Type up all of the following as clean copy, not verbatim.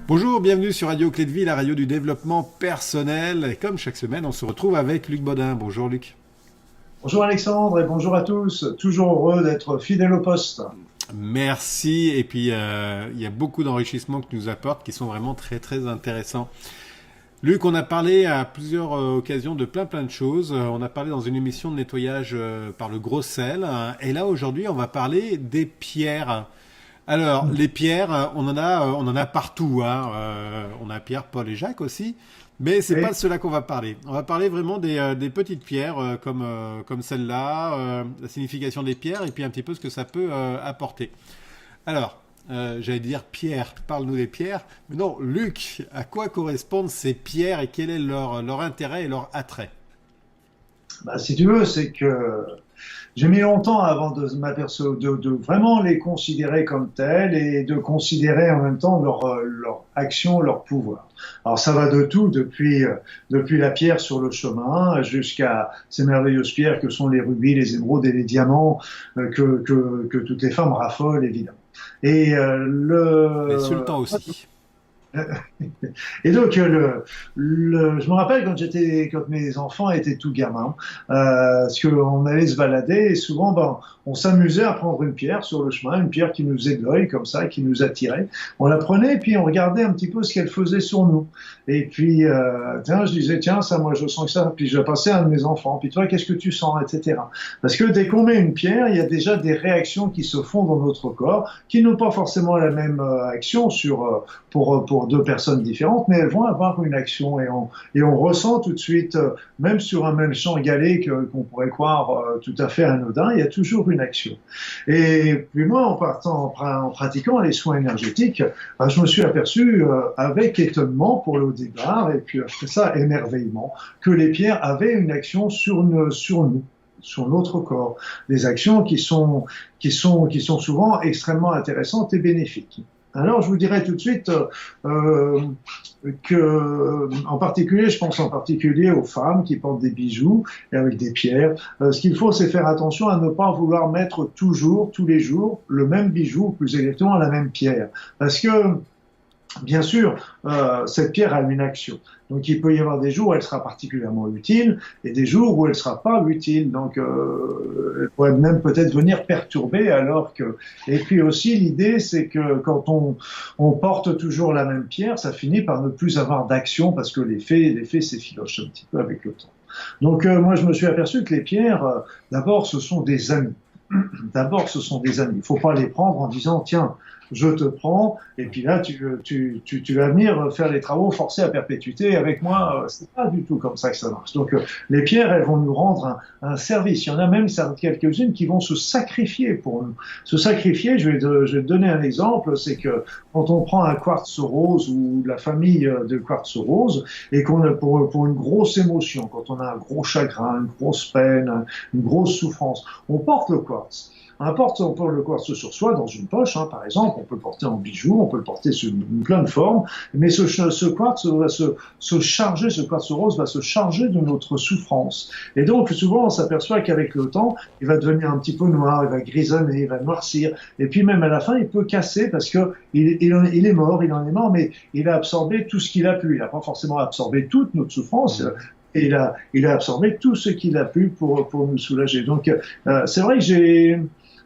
Bonjour, bienvenue sur Radio Clé de Vie, la radio du développement personnel. Et comme chaque semaine, on se retrouve avec Luc Bodin. Bonjour Luc. Bonjour Alexandre et bonjour à tous. Toujours heureux d'être fidèle au poste. Merci. Et puis, il y a beaucoup d'enrichissements que tu nous apportes qui sont vraiment très très intéressants. Luc, on a parlé à plusieurs occasions de plein de choses. On a parlé dans une émission de nettoyage par le gros sel. Et là, aujourd'hui, on va parler des pierres. Alors, les pierres, on en a partout, hein. On a Pierre, Paul et Jacques aussi, mais c'est pas de cela qu'on va parler. On va parler vraiment des petites pierres comme celle-là, la signification des pierres et puis un petit peu ce que ça peut apporter. Alors, j'allais dire Pierre, parle-nous des pierres, mais non, Luc, à quoi correspondent ces pierres et quel est leur intérêt et leur attrait? Si tu veux, c'est que j'ai mis longtemps avant de m'apercevoir, de vraiment les considérer comme tels et de considérer en même temps leur action, leur pouvoir. Alors ça va de tout, depuis la pierre sur le chemin jusqu'à ces merveilleuses pierres que sont les rubis, les émeraudes et les diamants que toutes les femmes raffolent évidemment. Et Les sultans aussi. Et donc, je me rappelle quand mes enfants étaient tout gamins, parce qu'on allait se balader et souvent, on s'amusait à prendre une pierre sur le chemin, une pierre qui nous faisait de l'œil comme ça, qui nous attirait. On la prenait et puis on regardait un petit peu ce qu'elle faisait sur nous. Et puis, je disais, tiens, ça, moi, je sens que ça. Puis je passais à un de mes enfants. Puis toi, qu'est-ce que tu sens, etc. Parce que dès qu'on met une pierre, il y a déjà des réactions qui se font dans notre corps, qui n'ont pas forcément la même action pour deux personnes différentes, mais elles vont avoir une action et on ressent tout de suite, même sur un même champ égalé qu'on pourrait croire tout à fait anodin, il y a toujours une action. Et puis moi, en pratiquant les soins énergétiques, je me suis aperçu avec étonnement pour le départ, et puis après ça, émerveillement, que les pierres avaient une action sur nous, sur notre corps, des actions qui sont souvent extrêmement intéressantes et bénéfiques. Alors, je vous dirais tout de suite en particulier, je pense en particulier aux femmes qui portent des bijoux et avec des pierres. Ce qu'il faut, c'est faire attention à ne pas vouloir mettre toujours, tous les jours, le même bijou, ou plus exactement la même pierre. Parce que, bien sûr, cette pierre a une action. Donc, il peut y avoir des jours où elle sera particulièrement utile et des jours où elle sera pas utile. Donc, elle pourrait même peut-être venir perturber Et puis aussi, l'idée, c'est que quand on porte toujours la même pierre, ça finit par ne plus avoir d'action parce que l'effet s'effiloche un petit peu avec le temps. Donc, moi, je me suis aperçu que les pierres, d'abord, ce sont des amis. D'abord, ce sont des amis. Il ne faut pas les prendre en disant, tiens, je te prends, et puis là, tu vas venir faire les travaux forcés à perpétuité avec moi. C'est pas du tout comme ça que ça marche. Donc, les pierres, elles vont nous rendre un service. Il y en a même quelques-unes qui vont se sacrifier pour nous. Se sacrifier, je vais te donner un exemple, c'est que quand on prend un quartz rose ou la famille de quartz rose, et qu'on a pour une grosse émotion, quand on a un gros chagrin, une grosse peine, une grosse souffrance, on porte le quartz. On porte le quartz sur soi dans une poche, par exemple, on peut le porter en bijou, on peut le porter sur plein de formes, mais ce quartz va se charger, ce quartz rose va se charger de notre souffrance. Et donc, souvent, on s'aperçoit qu'avec le temps, il va devenir un petit peu noir, il va grisonner, il va noircir, et puis même à la fin, il peut casser parce que il est mort, mais il a absorbé tout ce qu'il a pu. Il n'a pas forcément absorbé toute notre souffrance, et il a absorbé tout ce qu'il a pu pour nous soulager. Donc, c'est vrai que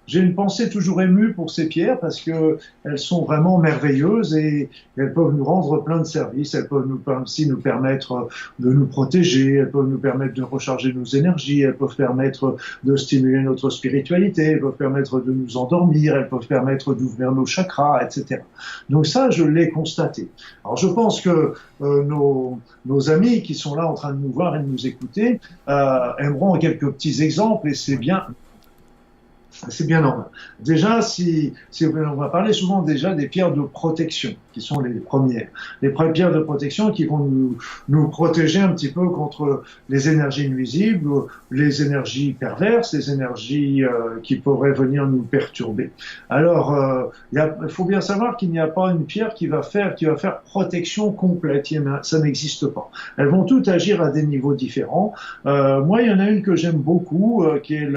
j'ai une pensée toujours émue pour ces pierres parce que elles sont vraiment merveilleuses et elles peuvent nous rendre plein de services. Elles peuvent aussi nous permettre de nous protéger, elles peuvent nous permettre de recharger nos énergies, elles peuvent permettre de stimuler notre spiritualité, elles peuvent permettre de nous endormir, elles peuvent permettre d'ouvrir nos chakras, etc. Donc ça, je l'ai constaté. Alors je pense que nos amis qui sont là en train de nous voir et de nous écouter aimeront quelques petits exemples et c'est bien. C'est bien normal. Déjà, on va parler souvent déjà des pierres de protection, qui sont les premières. Les pierres de protection qui vont nous protéger un petit peu contre les énergies nuisibles, les énergies perverses, les énergies qui pourraient venir nous perturber. Alors, il faut bien savoir qu'il n'y a pas une pierre qui va faire protection complète. Ça n'existe pas. Elles vont toutes agir à des niveaux différents. Moi, il y en a une que j'aime beaucoup, qui est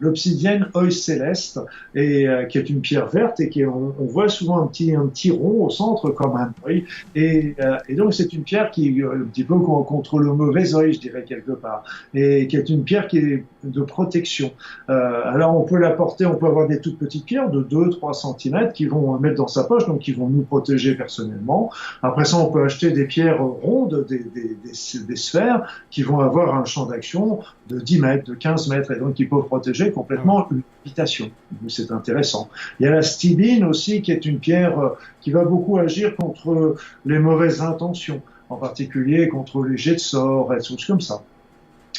l'obsidienne céleste et qui est une pierre verte et on voit souvent un petit rond au centre comme un œil et donc c'est une pierre qui un petit peu contre le mauvais œil, je dirais quelque part, et qui est une pierre qui est de protection. Alors on peut la porter, on peut avoir des toutes petites pierres de 2-3 cm qui vont mettre dans sa poche, donc qui vont nous protéger personnellement. Après ça, on peut acheter des pierres rondes, des sphères qui vont avoir un champ d'action de 10 mètres, de 15 mètres, et donc qui peuvent protéger complètement une habitation. C'est intéressant. Il y a la stibine aussi, qui est une pierre qui va beaucoup agir contre les mauvaises intentions, en particulier contre les jets de sorts et des choses comme ça.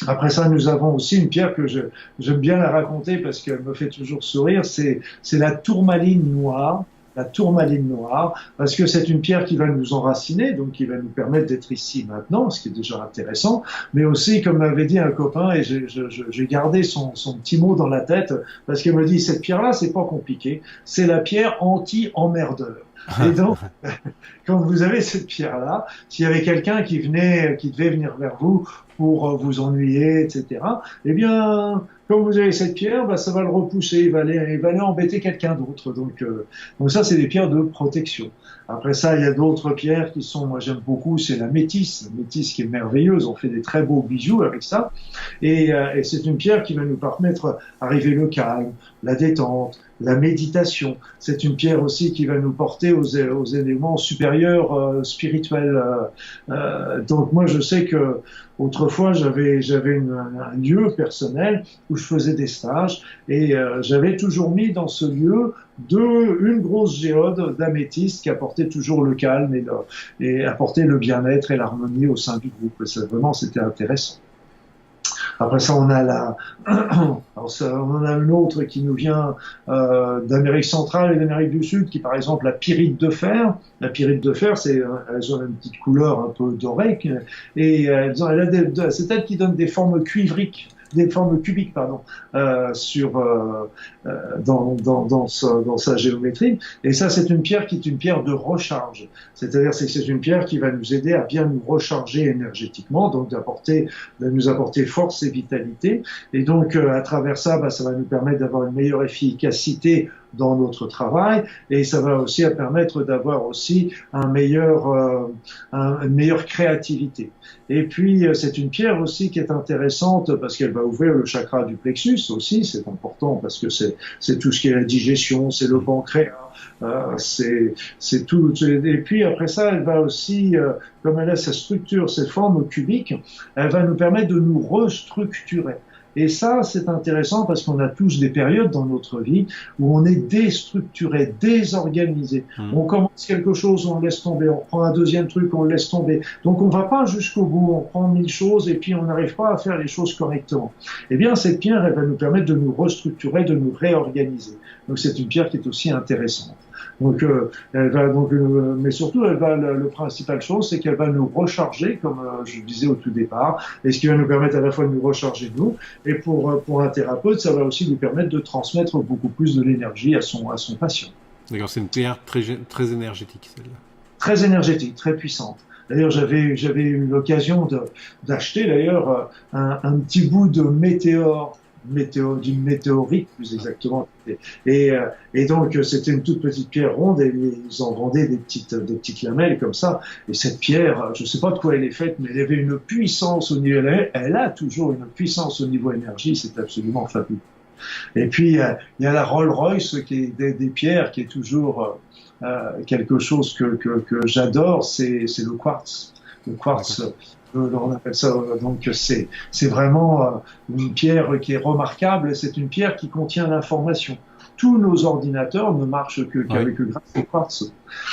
Après ça, nous avons aussi une pierre que j'aime bien la raconter parce qu'elle me fait toujours sourire, c'est la tourmaline noire. La tourmaline noire, parce que c'est une pierre qui va nous enraciner, donc qui va nous permettre d'être ici maintenant, ce qui est déjà intéressant, mais aussi, comme m'avait dit un copain, et j'ai gardé son petit mot dans la tête, parce qu'il me dit, cette pierre-là, c'est pas compliqué, c'est la pierre anti-emmerdeur. Et donc, quand vous avez cette pierre-là, s'il y avait quelqu'un qui devait venir vers vous pour vous ennuyer, etc., eh bien, comme vous avez cette pierre, bah, ça va le repousser, il va aller embêter quelqu'un d'autre. Donc ça, c'est des pierres de protection. Après ça, il y a d'autres pierres qui sont, moi j'aime beaucoup, c'est la métisse qui est merveilleuse. On fait des très beaux bijoux avec ça. Et c'est une pierre qui va nous permettre d'arriver le calme, la détente, la méditation. C'est une pierre aussi qui va nous porter aux éléments supérieurs spirituels. Donc moi, je sais que autrefois, j'avais un lieu personnel où je faisais des stages et j'avais toujours mis dans ce lieu une grosse géode d'améthyste qui apportait toujours le calme et apportait le bien-être et l'harmonie au sein du groupe. Vraiment, c'était intéressant. Après ça, on a on en a une autre qui nous vient d'Amérique centrale et d'Amérique du Sud, qui par exemple la pyrite de fer. La pyrite de fer, elles ont une petite couleur un peu dorée, et c'est elle qui donne des formes cuivriques. Des formes cubiques, pardon, dans sa géométrie. Et ça, c'est une pierre qui est une pierre de recharge. C'est-à-dire, c'est une pierre qui va nous aider à bien nous recharger énergétiquement, donc de nous apporter force et vitalité. Et donc, à travers ça, ça va nous permettre d'avoir une meilleure efficacité dans notre travail, et ça va aussi permettre d'avoir aussi une meilleure créativité. Et puis c'est une pierre aussi qui est intéressante parce qu'elle va ouvrir le chakra du plexus aussi, c'est important parce que c'est tout ce qui est la digestion, c'est le pancréas, c'est tout. Et puis après ça, elle va aussi, comme elle a sa structure, cette forme cubique, elle va nous permettre de nous restructurer. Et ça, c'est intéressant parce qu'on a tous des périodes dans notre vie où on est déstructuré, désorganisé. On commence quelque chose, on le laisse tomber. On prend un deuxième truc, on le laisse tomber. Donc, on va pas jusqu'au bout. On prend 1000 choses et puis on n'arrive pas à faire les choses correctement. Eh bien, cette pierre, elle va nous permettre de nous restructurer, de nous réorganiser. Donc, c'est une pierre qui est aussi intéressante. Donc, mais surtout, le principal chose, c'est qu'elle va nous recharger, comme je disais au tout départ, et ce qui va nous permettre à la fois de nous recharger nous, et pour un thérapeute, ça va aussi lui permettre de transmettre beaucoup plus de l'énergie à son patient. D'accord, c'est une pierre très énergétique, celle-là. Très énergétique, très puissante. D'ailleurs, j'avais eu l'occasion d'acheter d'ailleurs un petit bout de d'une météorite plus exactement, et donc c'était une toute petite pierre ronde et ils en vendaient des petites lamelles comme ça, et cette pierre, je sais pas de quoi elle est faite, mais elle avait une puissance au niveau, elle a toujours une puissance au niveau énergie, c'est absolument fabuleux. Et puis il y a la Rolls-Royce qui est des pierres qui est toujours quelque chose que j'adore, c'est le quartz. Le quartz, on appelle ça, donc c'est vraiment une pierre qui est remarquable, c'est une pierre qui contient l'information. Tous nos ordinateurs ne marchent qu'avec grâce au quartz.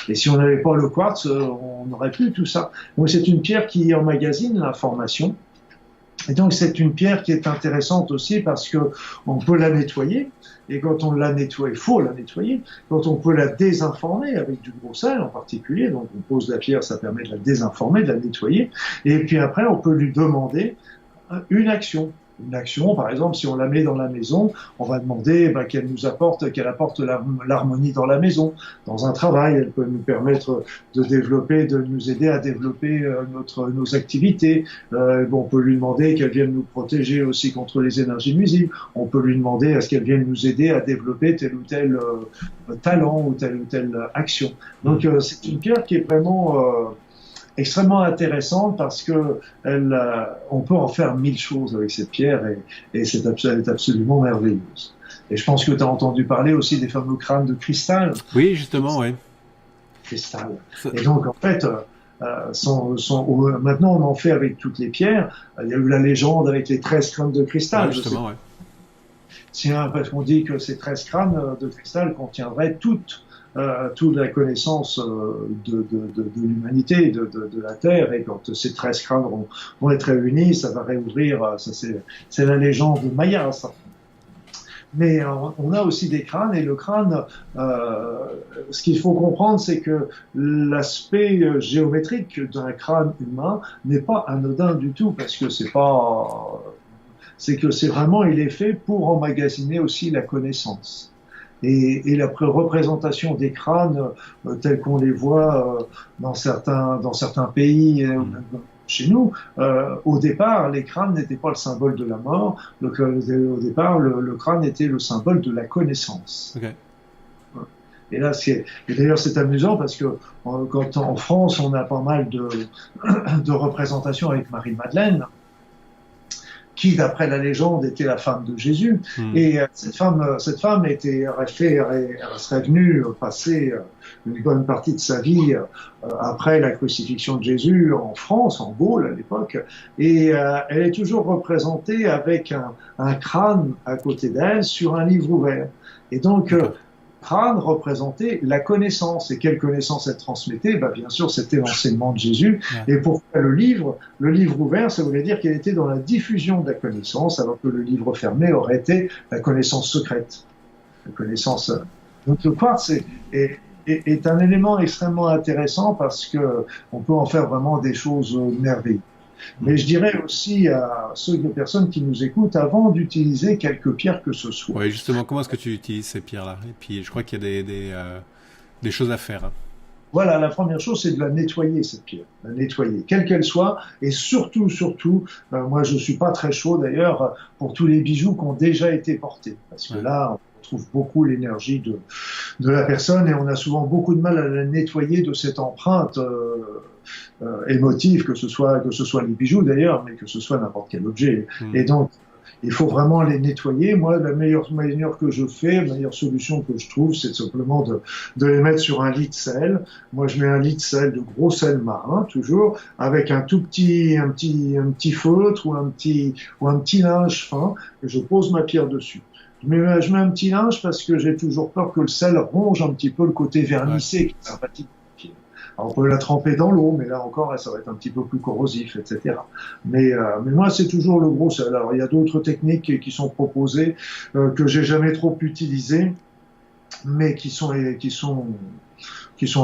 Et si on n'avait pas le quartz, on n'aurait plus tout ça. Donc c'est une pierre qui emmagasine l'information. Et donc c'est une pierre qui est intéressante aussi parce que on peut la nettoyer. Et quand on la nettoie, il faut la nettoyer. Quand on peut la désinformer avec du gros sel en particulier, donc on pose la pierre, ça permet de la désinformer, de la nettoyer. Et puis après, on peut lui demander une action. une action, par exemple, si on la met dans la maison, on va demander qu'elle apporte l'harmonie dans la maison. Dans un travail, elle peut nous permettre de nous aider à développer nos activités. On peut lui demander qu'elle vienne nous protéger aussi contre les énergies nuisibles. On peut lui demander à ce qu'elle vienne nous aider à développer tel ou tel talent ou telle action. Donc c'est une pierre qui est vraiment extrêmement intéressante parce que on peut en faire 1000 choses avec cette pierre et elle est absolument merveilleuse. Et je pense que tu as entendu parler aussi des fameux crânes de cristal. Oui, justement, oui. Cristal. Et donc, en fait, maintenant, on en fait avec toutes les pierres. Il y a eu la légende avec les 13 crânes de cristal. Ouais, justement, oui. Tiens, parce qu'on dit que ces 13 crânes de cristal contiendraient toute la connaissance de l'humanité, de la Terre, et quand ces 13 crânes vont être réunis, ça va réouvrir, c'est la légende maya, ça. Mais on a aussi des crânes, et le crâne, ce qu'il faut comprendre, c'est que l'aspect géométrique d'un crâne humain n'est pas anodin du tout, parce que c'est vraiment, il est fait pour emmagasiner aussi la connaissance. Et la représentation des crânes tels qu'on les voit dans certains pays, chez nous, au départ, les crânes n'étaient pas le symbole de la mort. Au départ, le crâne était le symbole de la connaissance. Okay. Et là, d'ailleurs, c'est amusant parce que quand en France, on a pas mal de représentations avec Marie-Madeleine, qui, d'après la légende, était la femme de Jésus. Et cette femme serait venue passer une bonne partie de sa vie après la crucifixion de Jésus en France, en Gaule à l'époque. Et elle est toujours représentée avec un crâne à côté d'elle sur un livre ouvert. Et donc, crâne représentait la connaissance. Et quelle connaissance elle transmettait? Bien sûr, c'était l'enseignement de Jésus. Ouais. Et pourquoi le livre ouvert, ça voulait dire qu'elle était dans la diffusion de la connaissance, alors que le livre fermé aurait été la connaissance secrète. La connaissance. Donc le quartz est un élément extrêmement intéressant parce que on peut en faire vraiment des choses merveilleuses. Mais je dirais aussi à ceux de personnes qui nous écoutent, avant d'utiliser quelque pierre que ce soit. Oui, justement, comment est-ce que tu utilises ces pierres-là? Et puis, je crois qu'il y a des choses à faire. Hein. Voilà, la première chose, c'est de la nettoyer, cette pierre. La nettoyer, quelle qu'elle soit. Et surtout, moi, je suis pas très chaud, d'ailleurs, pour tous les bijoux qui ont déjà été portés. Parce que là, on trouve beaucoup l'énergie de la personne et on a souvent beaucoup de mal à la nettoyer de cette empreinte émotive, que ce soit les bijoux d'ailleurs, mais que ce soit n'importe quel objet. Et donc, il faut vraiment les nettoyer. Moi, la meilleure solution que je trouve, c'est simplement de les mettre sur un lit de sel. Moi, je mets un lit de sel, de gros sel marin, toujours, avec un petit feutre ou un petit linge fin, et je pose ma pierre dessus. Je mets un petit linge parce que j'ai toujours peur que le sel ronge un petit peu le côté vernissé qui est sympathique. Alors, on peut la tremper dans l'eau, mais là encore, ça va être un petit peu plus corrosif, etc. Mais moi, c'est toujours le gros sel. Alors, il y a d'autres techniques qui sont proposées que j'ai jamais trop utilisées, mais qui sont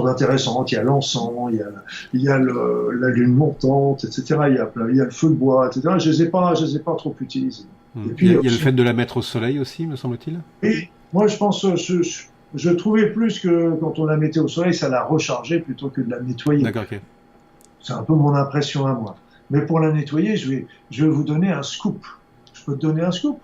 intéressantes. Il y a l'encens, il y a la lune montante, etc. Il y a le feu de bois, etc. Je les ai pas trop utilisés. Et puis, il y a le fait de la mettre au soleil aussi, me semble-t-il. Et moi, je pense, je trouvais plus que quand on la mettait au soleil, ça la rechargeait plutôt que de la nettoyer. D'accord, ok. C'est un peu mon impression à moi. Mais pour la nettoyer, je vais vous donner un scoop. Je peux te donner un scoop?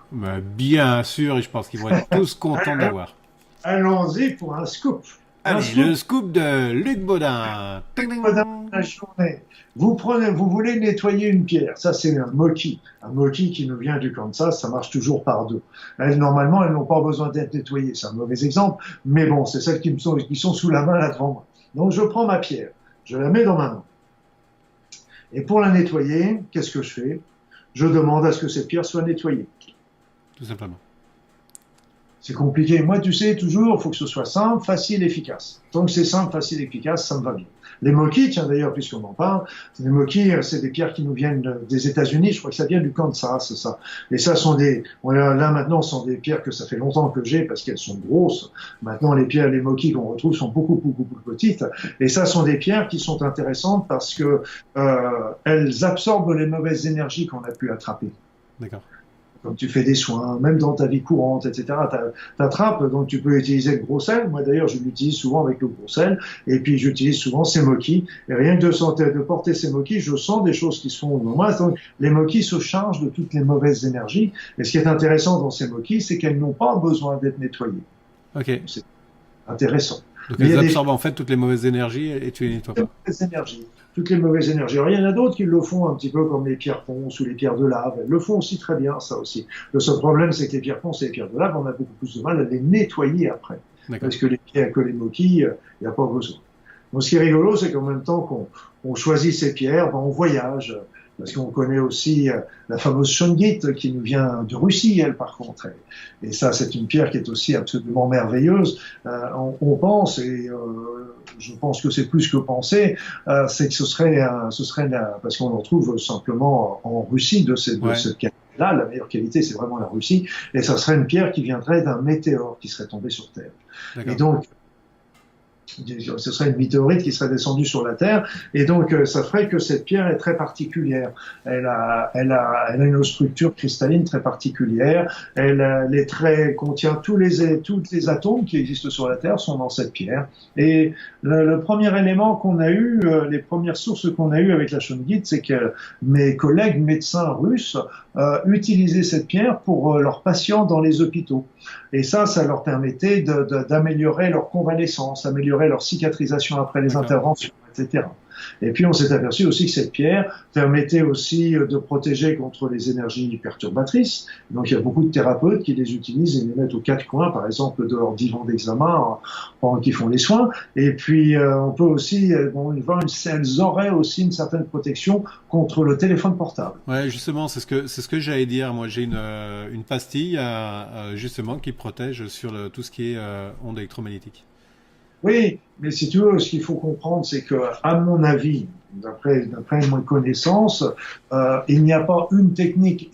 Bien sûr, et je pense qu'ils vont être tous contents d'avoir. Allons-y pour un scoop. Allez, le scoop de Luc Baudin. Luc Baudin, la journée. Vous voulez nettoyer une pierre. Ça, c'est un moki. Un moki qui nous vient du Kansas, ça marche toujours par deux. Normalement, elles n'ont pas besoin d'être nettoyées. C'est un mauvais exemple. Mais bon, c'est celles qui sont sous la main là devant moi. Donc, je prends ma pierre. Je la mets dans ma main. Et pour la nettoyer, qu'est-ce que je fais? Je demande à ce que cette pierre soit nettoyée. Tout simplement. C'est compliqué. Moi, tu sais, toujours, il faut que ce soit simple, facile, efficace. Tant que c'est simple, facile, efficace, ça me va bien. Les moki, tiens d'ailleurs, puisqu'on en parle, les moki, c'est des pierres qui nous viennent des États-Unis. Je crois que ça vient du Kansas, c'est ça. Et ça sont là maintenant, sont des pierres que ça fait longtemps que j'ai parce qu'elles sont grosses. Maintenant, les moki qu'on retrouve sont beaucoup plus petites. Et ça sont des pierres qui sont intéressantes parce que elles absorbent les mauvaises énergies qu'on a pu attraper. D'accord. Quand tu fais des soins, même dans ta vie courante, etc., t'attrapes, donc tu peux utiliser le gros sel. Moi, d'ailleurs, je l'utilise souvent avec le gros sel. Et puis, j'utilise souvent ces moquis. Et rien que de porter ces moquis, je sens des choses qui se font dans moi. Donc, les moquis se chargent de toutes les mauvaises énergies. Et ce qui est intéressant dans ces moquis, c'est qu'elles n'ont pas besoin d'être nettoyées. Ok. C'est intéressant. Donc elles absorbent en fait toutes les mauvaises énergies et tu les nettoies pas. Toutes les mauvaises énergies. Alors, il y en a d'autres qui le font un petit peu comme les pierres ponces ou les pierres de lave. Elles le font aussi très bien, ça aussi. Le seul problème, c'est que les pierres ponces et les pierres de lave, on a beaucoup plus de mal à les nettoyer après. Parce que les moquis, il n'y a pas besoin. Donc, ce qui est rigolo, c'est qu'en même temps qu'on choisit ces pierres, on voyage. Parce qu'on connaît aussi la fameuse shungite qui nous vient de Russie, elle, par contre. Et ça, c'est une pierre qui est aussi absolument merveilleuse. On pense, et je pense que c'est plus que penser, c'est que ce serait parce qu'on en trouve simplement en Russie de cette qualité-là. La meilleure qualité, c'est vraiment la Russie. Et ça serait une pierre qui viendrait d'un météore qui serait tombé sur Terre. Et donc, ce serait une météorite qui serait descendue sur la Terre, et donc ça ferait que cette pierre est très particulière. Elle a une structure cristalline très particulière. Contient tous les atomes qui existent sur la Terre sont dans cette pierre. Et le premier élément qu'on a eu, les premières sources qu'on a eues avec la shungite, c'est que mes collègues médecins russes utilisaient cette pierre pour leurs patients dans les hôpitaux. Et ça leur permettait d'améliorer leur convalescence, améliorer leur cicatrisation après les interventions, etc. Et puis on s'est aperçu aussi que cette pierre permettait aussi de protéger contre les énergies perturbatrices. Donc il y a beaucoup de thérapeutes qui les utilisent et les mettent aux quatre coins, par exemple, de leur divan d'examen pendant qu'ils font les soins. Et puis on peut aussi, elles auraient aussi une certaine protection contre le téléphone portable. Ouais, justement, c'est ce que j'allais dire. Moi, j'ai une pastille justement qui protège sur tout ce qui est ondes électromagnétiques. Oui, mais si tu veux, ce qu'il faut comprendre, c'est que, à mon avis, d'après mes connaissances, il n'y a pas une technique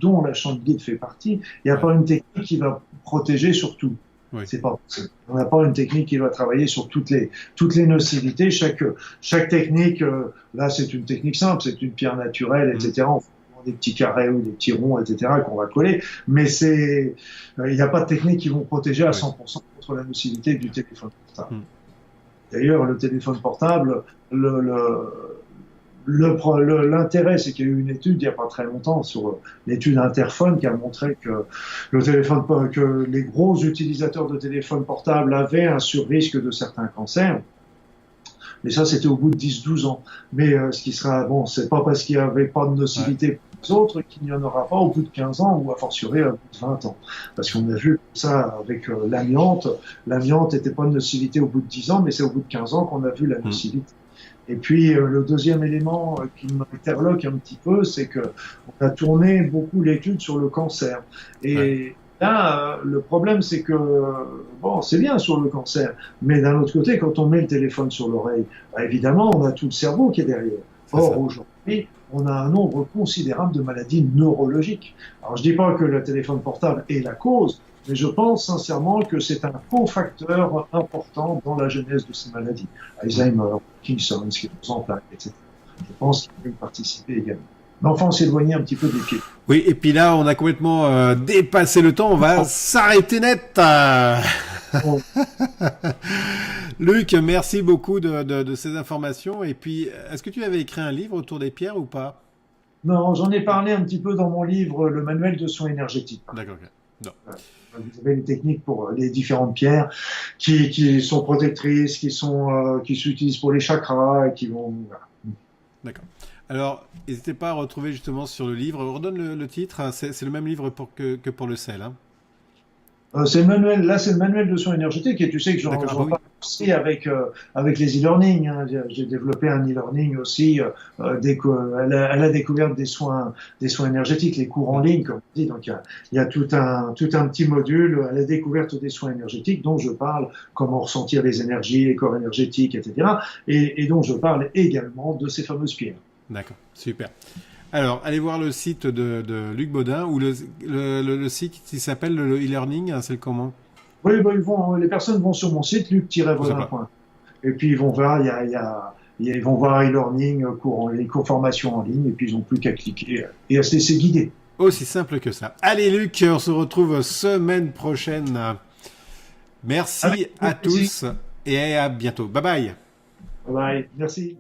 dont la shungite fait partie. Il n'y a pas une technique qui va protéger sur tout. Oui. C'est pas possible. On n'a pas une technique qui va travailler sur toutes les nocivités. Chaque technique, là, c'est une technique simple, c'est une pierre naturelle, etc. On fait des petits carrés ou des petits ronds, etc., qu'on va coller. Mais il n'y a pas de technique qui vont protéger à 100% contre la nocivité du téléphone portable. D'ailleurs, le téléphone portable, l'intérêt, c'est qu'il y a eu une étude il n'y a pas très longtemps sur l'étude Interphone qui a montré que que les gros utilisateurs de téléphones portables avaient un surrisque de certains cancers. Mais ça, c'était au bout de 10-12 ans. Mais ce qui sera, bon, c'est pas parce qu'il n'y avait pas de nocivité pour les autres qu'il n'y en aura pas au bout de 15 ans ou à fortiori au bout de 20 ans. Parce qu'on a vu ça avec l'amiante. L'amiante n'était pas de nocivité au bout de 10 ans, mais c'est au bout de 15 ans qu'on a vu la nocivité. Et puis, le deuxième élément qui m'interloque un petit peu, c'est que on a tourné beaucoup l'étude sur le cancer. Et là, le problème, c'est que, bon, c'est bien sur le cancer, mais d'un autre côté, quand on met le téléphone sur l'oreille, évidemment, on a tout le cerveau qui est derrière. Or, aujourd'hui, on a un nombre considérable de maladies neurologiques. Alors, je dis pas que le téléphone portable est la cause, mais je pense sincèrement que c'est un cofacteur important dans la genèse de ces maladies. Alzheimer, Parkinson, sclérose en plaques, etc. Je pense qu'il peut y participer également. Mais enfin, on s'est éloigné un petit peu des pieds. Oui, et puis là, on a complètement dépassé le temps. On va s'arrêter net. Luc, merci beaucoup de ces informations. Et puis, est-ce que tu avais écrit un livre autour des pierres ou pas? Non, j'en ai parlé un petit peu dans mon livre, le manuel de soins énergétiques. D'accord, ok. Non. Vous avez les techniques pour les différentes pierres qui sont protectrices, qui s'utilisent pour les chakras et qui vont... Voilà. D'accord. Alors, n'hésitez pas à retrouver justement sur le livre. Redonne le titre. C'est le même livre que pour le sel. Hein. C'est le manuel. Là, c'est le manuel de soins énergétiques. Et tu sais que j'en parle aussi avec les e-learning. Hein. J'ai développé un e-learning aussi à la découverte des soins énergétiques, les cours en ligne, comme on dit. Donc, il y a tout un petit module à la découverte des soins énergétiques dont je parle, comment ressentir les énergies, les corps énergétiques, etc. Et dont je parle également de ces fameuses pierres. D'accord, super. Alors, allez voir le site de Luc Baudin ou le site qui s'appelle le e-learning, hein, c'est le comment? Oui, les personnes vont sur mon site, luc-baudin.com. Et puis ils vont voir, ils vont voir e-learning, cours formation en ligne, et puis ils n'ont plus qu'à cliquer et à se laisser guider. Aussi simple que ça. Allez Luc, on se retrouve semaine prochaine. Merci à tous et à bientôt. Bye bye. Bye bye. Merci.